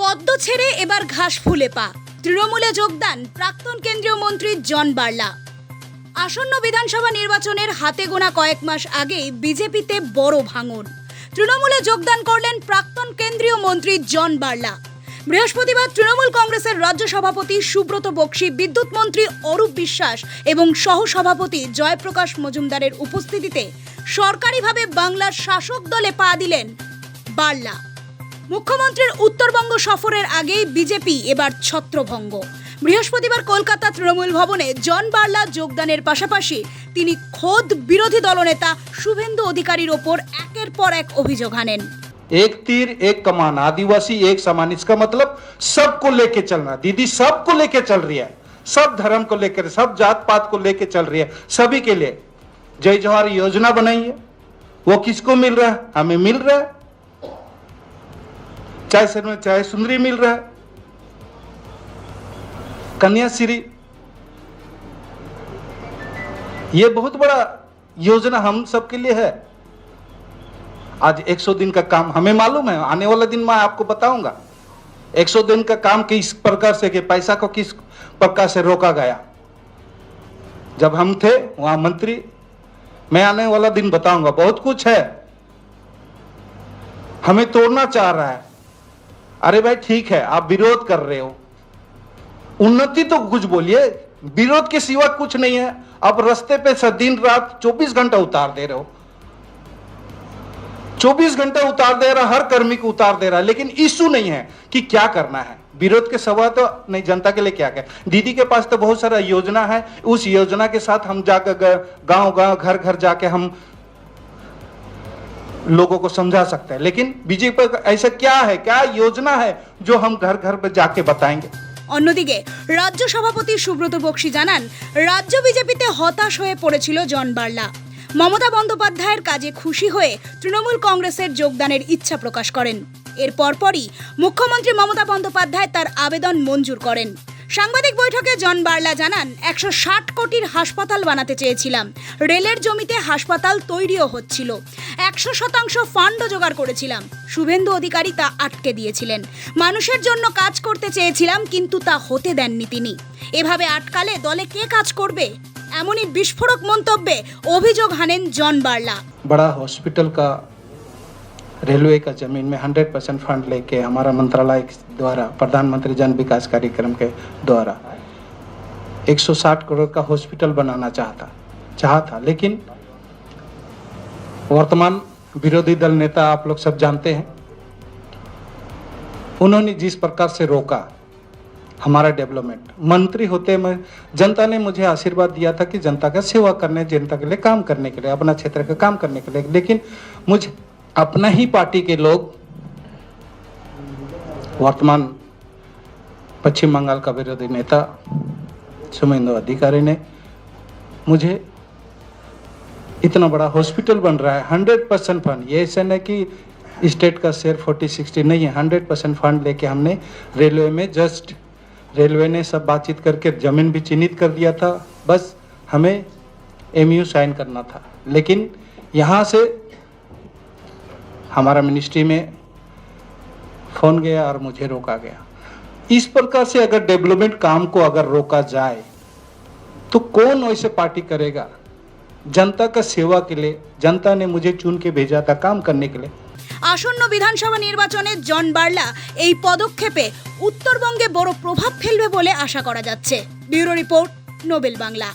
পদ্ম ছেড়ে এবার ঘাস ফুলে পা, তৃণমূলে যোগদান প্রাক্তন কেন্দ্রীয় মন্ত্রী জন বার্লা। আসন্ন বিধানসভা নির্বাচনের হাতে গোনা কয়েক মাস আগেই বিজেপিতে বড় ভাঙন। তৃণমূলে যোগদান করলেন প্রাক্তন কেন্দ্রীয় মন্ত্রী জন বার্লা। বৃহস্পতিবার তৃণমূল কংগ্রেসের রাজ্য সভাপতি সুব্রত বক্সী, বিদ্যুৎ মন্ত্রী অরূপ বিশ্বাস এবং সহসভাপতি জয়প্রকাশ মজুমদারের উপস্থিতিতে সরকারিভাবে বাংলার শাসক দলে পা দিলেন বার্লা। মুখ্যমন্ত্রীর উত্তরবঙ্গ সফরের আগেই বিজেপি এবার ছত্রভঙ্গ। বৃহস্পতিবার কলকাতা তৃণমূল ভবনে জন বার্লা যোগদানের পাশাপাশি তিনি খোদ বিরোধী দলনেতা শুভেন্দু অধিকারীর ওপর একের পর এক অভিযোগ আনেন। एक तीर एक कमान, आदिवासी एक समान, इसका मतलब सबको लेके चलना। दीदी सबको लेके चल रही है, सब धर्म को लेकर, सब जात पात को लेके चल रही है, सभी के लिए जय जवाहर योजना बनाई है। वो किसको मिल रहा है? हमें मिल रहा है, चाहे सुंदरी मिल रहा है, कन्याश्री, ये बहुत बड़ा योजना हम सबके लिए है। आज 100 दिन का काम हमें मालूम है, आने वाला दिन मैं आपको बताऊंगा 100 दिन का काम किस प्रकार से, कि पैसा को किस प्रकार से रोका गया। जब हम थे वहां मंत्री, मैं आने वाला दिन बताऊंगा, बहुत कुछ है। हमें तोड़ना चाह रहा है। अरे भाई ठीक है, आप विरोध कर रहे हो, उन्नति तो कुछ बोलिए, विरोध के सिवा कुछ नहीं है। अब रास्ते पे दिन रात 24 घंटा उतार दे रहे हो, 24 घंटे उतार दे रहा, हर कर्मी को उतार दे रहा, लेकिन इशू नहीं है कि क्या करना है। विरोध के सवाल तो नहीं, जनता के लिए क्या क्या। दीदी के पास तो बहुत सारा योजना है, उस योजना के साथ हम जाकर गांव गांव घर घर जाके हम लोगों को समझा सकते हैं, लेकिन बीजेपी का ऐसा क्या है, क्या योजना है जो हम घर घर पे जाके बताएंगे। অন্যদিকে রাজ্য সভাপতি সুব্রত বক্সী জানান, রাজ্য বিজেপিতে হতাশ হয়ে পড়েছিল জন বার্লা। মমতা বন্দ্যোপাধ্যায়ের কাজে খুশি হয়ে তৃণমূল কংগ্রেসের যোগদানের ইচ্ছা প্রকাশ করেন। এর পরপরই মুখ্যমন্ত্রী মমতা বন্দ্যোপাধ্যায় তার আবেদন মঞ্জুর করেন। সাংবাদিক বৈঠকে জন বার্লা জানান, 160 কোটির হাসপাতাল বানাতে চেয়েছিলাম, রেলের জমিতে হাসপাতাল তৈরিও হচ্ছিল, 100% ফান্ডও জোগাড় করেছিলাম, শুভেন্দু অধিকারী তা আটকে দিয়েছিলেন। মানুষের জন্য কাজ করতে চেয়েছিলাম, কিন্তু তা হতে দেননি তিনি। এভাবে আটকালে দলে কে কাজ করবে? এমনই বিস্ফোরক মন্তব্যে অভিযোগ হানেন জন বার্লা। बड़ा हॉस्पिटल का रेलवे का जमीन में 100% फंड लेके हमारा मंत्रालय द्वारा प्रधानमंत्री जन विकास कार्यक्रम के द्वारा 160 करोड़ का हॉस्पिटल बनाना चाहा था, लेकिन वर्तमान विरोधी दल नेता आप लोग सब जानते हैं, उन्होंने जिस प्रकार से रोका हमारा डेवलपमेंट। मंत्री होते में जनता ने मुझे आशीर्वाद दिया था कि जनता का सेवा करने, जनता के लिए काम करने के लिए, अपना क्षेत्र का काम करने के लिए, लेकिन मुझे अपना ही पार्टी के लोग, वर्तमान पश्चिम बंगाल का विरोधी नेता शुभेंदु अधिकारी ने मुझे इतना बड़ा हॉस्पिटल बन रहा है, 100% फंड, ये ऐसा नहीं कि स्टेट का शेयर 40-60 नहीं है, 100% फंड लेके हमने रेलवे में जस्ट रेलवे ने सब बातचीत करके जमीन भी चिन्हित कर दिया था, बस हमें MOU साइन करना था। लेकिन यहाँ से हमारा मिनिस्ट्री में फोन गया और मुझे रोका गया। इस प्रकार से अगर डेवलपमेंट काम को अगर रोका जाए तो कौन वैसे पार्टी करेगा? जनता का सेवा के लिए जनता ने मुझे चुन के भेजा था काम करने के लिए। আসন্ন বিধানসভা নির্বাচনে জন বার্লা এই পদক্ষেপে উত্তরবঙ্গে বড় প্রভাব ফেলবে বলে আশা করা যাচ্ছে। Bureau report, Nobel Bangla.